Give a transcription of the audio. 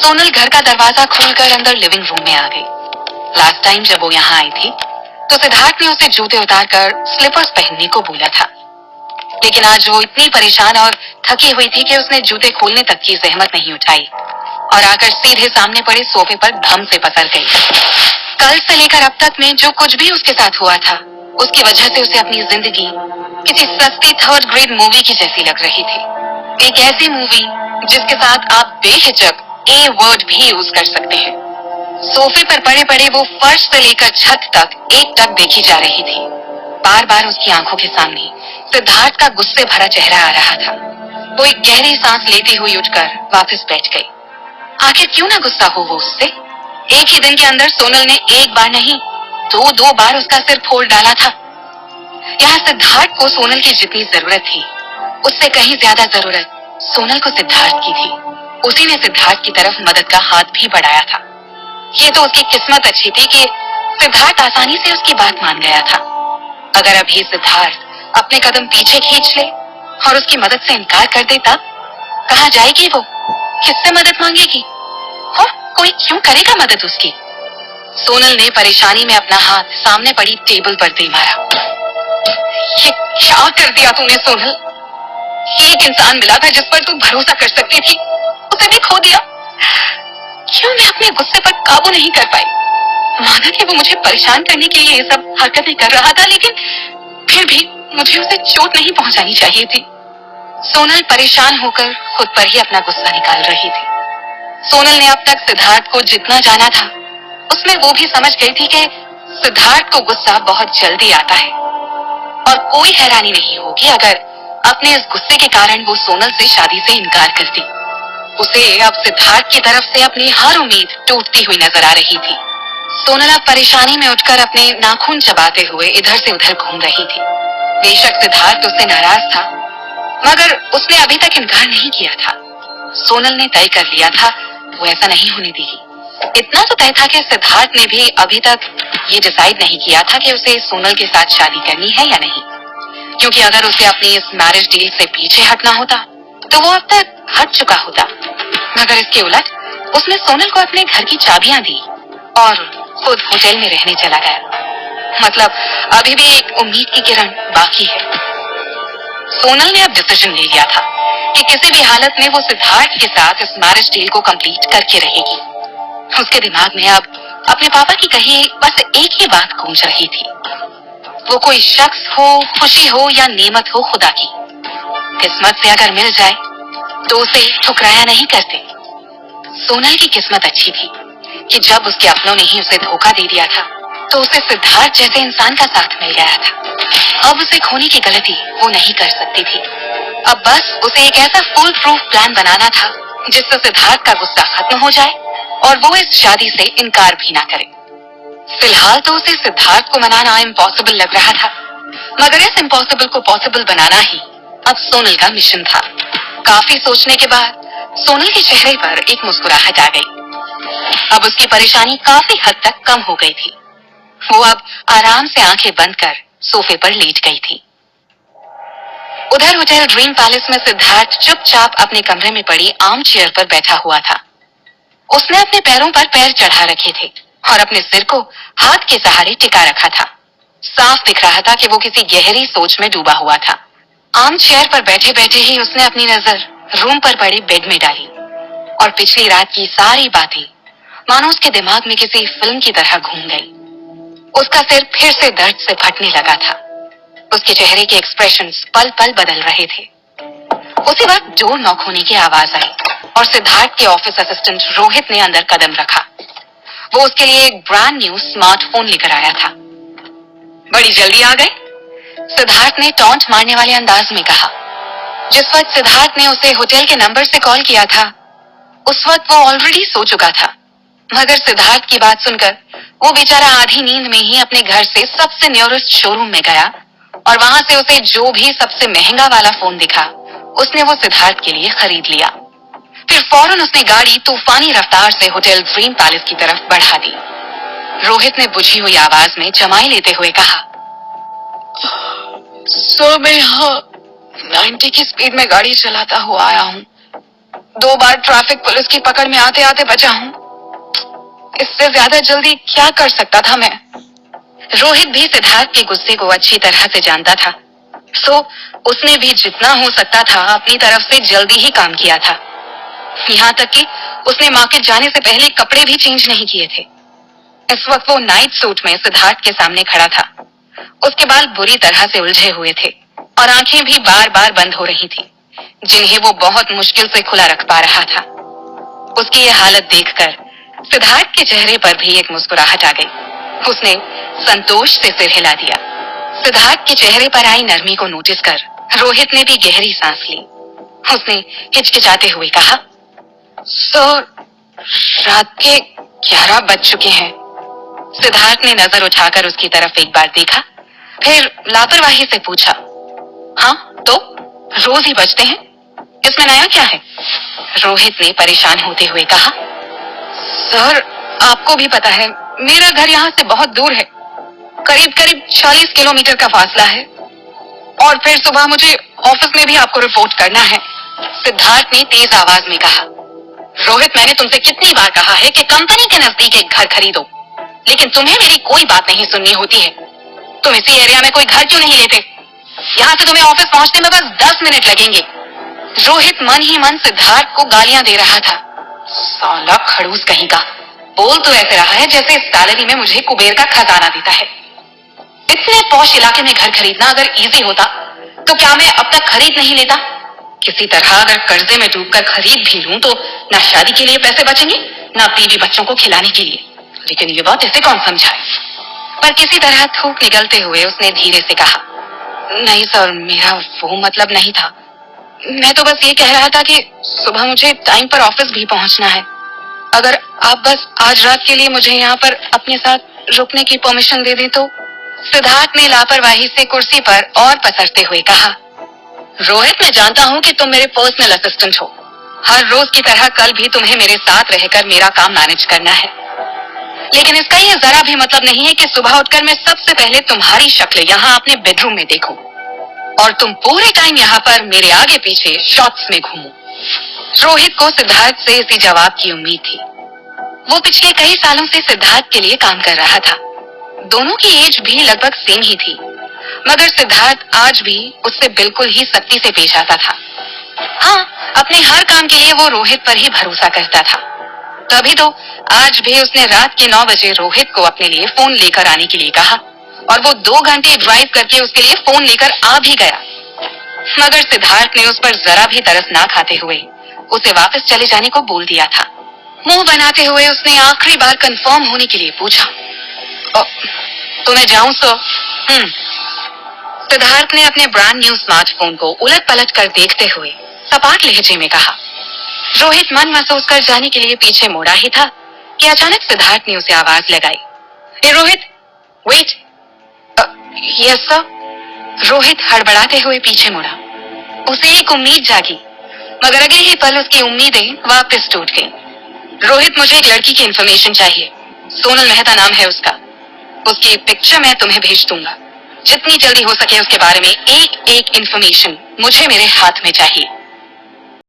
सोनल घर का दरवाजा खोलकर अंदर लिविंग रूम में आ गई। लास्ट टाइम जब वो यहाँ आई थी तो सिद्धार्थ ने उसे जूते उतारकर स्लीपर्स पहनने को बोला था, लेकिन आज वो इतनी परेशान और थकी हुई थी कि उसने जूते खोलने तक की जहमत नहीं उठाई और आकर सीधे सामने पड़े सोफे पर धम से पसर गई। कल से लेकर अब तक में जो कुछ भी उसके साथ हुआ था, उसकी वजह से उसे अपनी जिंदगी किसी सस्ती थर्ड ग्रेड मूवी की जैसी लग रही थी। एक ऐसी मूवी जिसके साथ आप बेहिचक ए वर्ड भी यूज कर सकते हैं। सोफे पर पड़े पड़े वो फर्श से लेकर छत तक एक टक देखी जा रही थी। बार बार उसकी आंखों के सामने सिद्धार्थ का गुस्से भरा चेहरा आ रहा था। वो एक गहरी सांस लेती हुई उठकर वापस बैठ गई। आखिर क्यों ना गुस्सा हो वो उससे? एक ही दिन के अंदर सोनल ने एक बार नहीं दो बार उसका सिर फोड़ डाला था। यहाँ सिद्धार्थ को सोनल की जितनी जरूरत थी, उससे कहीं ज्यादा जरूरत सोनल को सिद्धार्थ की थी। उसी ने सिद्धार्थ की तरफ मदद का हाथ भी बढ़ाया था। ये तो उसकी किस्मत अच्छी थी कि सिद्धार्थ आसानी से उसकी बात मान गया था। अगर अभी सिद्धार्थ अपने कदम पीछे खींच ले और उसकी मदद से इनकार कर दे, तब कहाँ जाएगी वो? किससे मदद मांगेगी? हो कोई क्यों करेगा मदद उसकी? सोनल ने परेशानी में अपना हाथ सामने पड़ी टेबल पर दे मारा। ये क्या कर दिया तूने सोनल? एक इंसान मिला था जिस पर तू भरोसा कर सकती थी, उसे भी खो दिया। क्यों मैं अपने गुस्से पर काबू नहीं कर पाई? माना कि वो मुझे परेशान करने के लिए ये सब हरकतें कर रहा था, लेकिन फिर भी मुझे उसे चोट नहीं पहुंचानी चाहिए थी। सोनल परेशान होकर खुद पर ही अपना गुस्सा निकाल रही थी। सोनल ने अब तक सिद्धार्थ को जितना जाना था, उसमें वो भी समझ गई थी कि सिद्धार्थ को गुस्सा बहुत जल्दी आता है और कोई हैरानी नहीं होगी अगर अपने इस गुस्से के कारण वो सोनल से शादी से इनकार करती। उसे अब सिद्धार्थ की तरफ से अपनी हर उम्मीद टूटती हुई नजर आ रही थी। सोनल अब परेशानी में उठकर अपने नाखून चबाते हुए इधर से उधर घूम रही थी। बेशक सिद्धार्थ उससे नाराज था, मगर उसने अभी तक इनकार नहीं किया था। सोनल ने तय कर लिया था वो ऐसा नहीं होने देगी। इतना तो तय था कि सिद्धार्थ ने भी अभी तक ये डिसाइड नहीं किया था कि उसे सोनल के साथ शादी करनी है या नहीं, क्योंकि अगर उसे अपनी इस मैरिज डील से पीछे हटना होता तो वो अब तक हट चुका होता। मगर इसके उलट उसने सोनल को अपने घर की चाबियां दी और खुद होटल में रहने चला गया। मतलब अभी भी एक उम्मीद की किरण बाकी है। सोनल ने अब डिसीजन ले लिया था कि किसी भी हालत में वो सिद्धार्थ के साथ इस मैरिज डील को कंप्लीट करके रहेगी। उसके दिमाग में अब अपने पापा की कही बस एक ही बात गूंज रही थी। वो कोई शख्स हो, खुशी हो या नेमत हो खुदा की, किस्मत से अगर मिल जाए तो उसे ठुकराया नहीं करते। सोनल की किस्मत अच्छी थी कि जब उसके अपनों ने ही उसे धोखा दे दिया था तो उसे सिद्धार्थ जैसे इंसान का साथ मिल गया था। अब उसे खोने की गलती वो नहीं कर सकती थी। अब बस उसे एक ऐसा फुल प्रूफ प्लान बनाना था जिससे सिद्धार्थ का गुस्सा खत्म हो जाए और वो इस शादी से इनकार भी ना करे। फिलहाल तो उसे सिद्धार्थ को मनाना इम्पॉसिबल लग रहा था, मगर इस इम्पॉसिबल को पॉसिबल बनाना ही अब सोनल का मिशन था। काफी सोचने के बाद सोनल के चेहरे पर एक मुस्कुराहट आ गई। अब उसकी परेशानी काफी हद तक कम हो गई थी। वो अब आराम से आंखें बंद कर सोफे पर लेट गई थी। उधर होटल ड्रीम पैलेस में सिद्धार्थ चुपचाप अपने कमरे में पड़ी आर्म चेयर पर बैठा हुआ था। उसने अपने पैरों पर पैर चढ़ा रखे थे और अपने सिर को हाथ के सहारे टिका रखा था। साफ दिख रहा था कि वो किसी गहरी सोच में डूबा हुआ था। आर्म चेयर पर बैठे बैठे ही उसने अपनी नजर रूम पर पड़े बेड में डाली और पिछली रात की सारी बातें मानो उसके दिमाग में किसी फिल्म की तरह घूम गई। उसका सिर फिर से दर्द से फटने लगा था। उसके चेहरे के एक्सप्रेशंस पल पल बदल रहे थे। उसी वक्त डोर नॉक होने की आवाज आई और सिद्धार्थ के ऑफिस असिस्टेंट रोहित ने अंदर कदम रखा। वो उसके लिए एक ब्रांड न्यू स्मार्टफोन लेकर आया था। बड़ी जल्दी आ गए, सिद्धार्थ ने टॉन्ट मारने वाले अंदाज में कहा। जिस वक्त सिद्धार्थ ने उसे होटल के नंबर से कॉल किया था, उस वक्त वो ऑलरेडी सो चुका था। मगर सिद्धार्थ की बात सुनकर वो बेचारा आधी नींद में ही अपने घर से सबसे नियरेस्ट शोरूम में गया और वहां से उसे जो भी सबसे महंगा वाला फोन दिखा, उसने वो सिद्धार्थ के लिए खरीद लिया। फिर फौरन उसने गाड़ी तूफानी रफ्तार से होटल ड्रीम पैलेस की तरफ बढ़ा दी। रोहित ने बुझी हुई आवाज में जमाई लेते हुए कहा, सर मैं यहाँ 90 की स्पीड में गाड़ी चलाता हुआ आया हूँ। 2 बार ट्रैफिक पुलिस की पकड़ में आते आते बचा हूं। इससे ज्यादा जल्दी क्या कर सकता था मैं। रोहित भी सिद्धार्थ के गुस्से को अच्छी तरह से जानता था, सो उसने भी जितना हो सकता था अपनी तरफ से जल्दी ही काम किया था। यहाँ तक कि उसने मार्केट जाने से पहले कपड़े भी चेंज नहीं किए थे। इस वक्त वो नाइट सूट में सिद्धार्थ के सामने खड़ा था। उसके बाल बुरी तरह से उलझे हुए थे और आंखें भी बार बार बंद हो रही थी, जिन्हें वो बहुत मुश्किल से खुला रख पा रहा था। उसकी ये हालत देखकर सिद्धार्थ के चेहरे पर भी एक मुस्कुराहट आ गई। उसने संतोष से सिर हिला दिया। सिद्धार्थ के चेहरे पर आई नरमी को नोटिस कर रोहित ने भी गहरी सांस ली। उसने हिचकिचाते हुए कहा, सर, रात के 11 बज चुके हैं। सिद्धार्थ ने नजर उठाकर उसकी तरफ एक बार देखा, फिर लापरवाही से पूछा, हाँ तो रोज ही बजते हैं, इसमें नया क्या है? रोहित ने परेशान होते हुए कहा, सर आपको भी पता है मेरा घर यहाँ से बहुत दूर है, करीब करीब 40 किलोमीटर का फासला है, और फिर सुबह मुझे ऑफिस में भी आपको रिपोर्ट करना है। सिद्धार्थ ने तेज आवाज में कहा, रोहित, मैंने तुमसे कितनी बार कहा है कि कंपनी के नजदीक एक घर खरीदो, लेकिन तुम्हें मेरी कोई बात नहीं सुननी होती है। तुम इसी एरिया में कोई घर क्यों नहीं लेते? यहाँ से तुम्हें ऑफिस पहुंचने में बस 10 मिनट लगेंगे। रोहित मन ही मन सिद्धार्थ को गालियां दे रहा था। साला खड़ूस कहीं का, बोल तो ऐसे रहा है जैसे इस सैलरी में मुझे कुबेर का खजाना देता है। इतने पॉश इलाके में घर खरीदना अगर इजी होता तो क्या मैं अब तक खरीद नहीं लेता? किसी तरह अगर कर्जे में डूबकर खरीद भी लूं तो ना शादी के लिए पैसे बचेंगे, ना बीवी बच्चों को खिलाने के लिए। लेकिन ये बात इसे कौन समझाए? पर किसी तरह थूक निगलते हुए उसने धीरे से कहा, नहीं सर, मेरा वो मतलब नहीं था। मैं तो बस ये कह रहा था कि सुबह मुझे टाइम पर ऑफिस भी पहुंचना है। अगर आप बस आज रात के लिए मुझे यहाँ पर अपने साथ रुकने की परमिशन दे दें तो। सिद्धार्थ ने लापरवाही से कुर्सी पर और पसरते हुए कहा, रोहित, मैं जानता हूँ कि तुम मेरे पर्सनल असिस्टेंट हो। हर रोज की तरह कल भी तुम्हें मेरे साथ रहकर मेरा काम मैनेज करना है, लेकिन इसका ये जरा भी मतलब नहीं है कि सुबह उठकर मैं सबसे पहले तुम्हारी शक्ल यहाँ अपने बेडरूम में देखूं और तुम पूरे टाइम यहाँ पर मेरे आगे पीछे शॉर्ट्स में घूमो। रोहित को सिद्धार्थ से इसी जवाब की उम्मीद थी। वो पिछले कई सालों से सिद्धार्थ के लिए काम कर रहा था। दोनों की एज भी लगभग सेम ही थी, मगर सिद्धार्थ आज भी उससे बिल्कुल ही सख्ती से पेश आता था। हाँ, अपने हर काम के लिए वो रोहित पर ही भरोसा करता था। तभी तो आज भी उसने रात के 9 बजे रोहित को अपने लिए फोन लेकर आने के लिए कहा और वो 2 घंटे ड्राइव करके उसके लिए फोन लेकर आ भी गया। मगर सिद्धार्थ ने उस पर जरा भी तरस ना खाते हुए उसे वापस चले जाने को बोल दिया था। मुंह बनाते हुए उसने आखिरी बार कंफर्म होने के लिए पूछा, तो मैं जाऊं सर? सिद्धार्थ ने अपने ब्रांड न्यू स्मार्टफोन को उलट पलट कर देखते हुए सपाट लहजे में कहा। रोहित मन महसूस कर जाने के लिए पीछे मुड़ा ही था कि अचानक सिद्धार्थ ने उसे आवाज लगाई, ए Rohit, wait. Yes sir. Rohit हड़बड़ाते हुए पीछे मुड़ा। उसे एक उम्मीद जागी, मगर अगले ही पल उसकी उम्मीदें वापस टूट गईं। रोहित, मुझे एक लड़की की इंफॉर्मेशन चाहिए। सोनल मेहता नाम है उसका। उसकी पिक्चर मैं तुम्हें भेज दूंगा। जितनी जल्दी हो सके उसके बारे में एक एक इंफॉर्मेशन मुझे मेरे हाथ में चाहिए।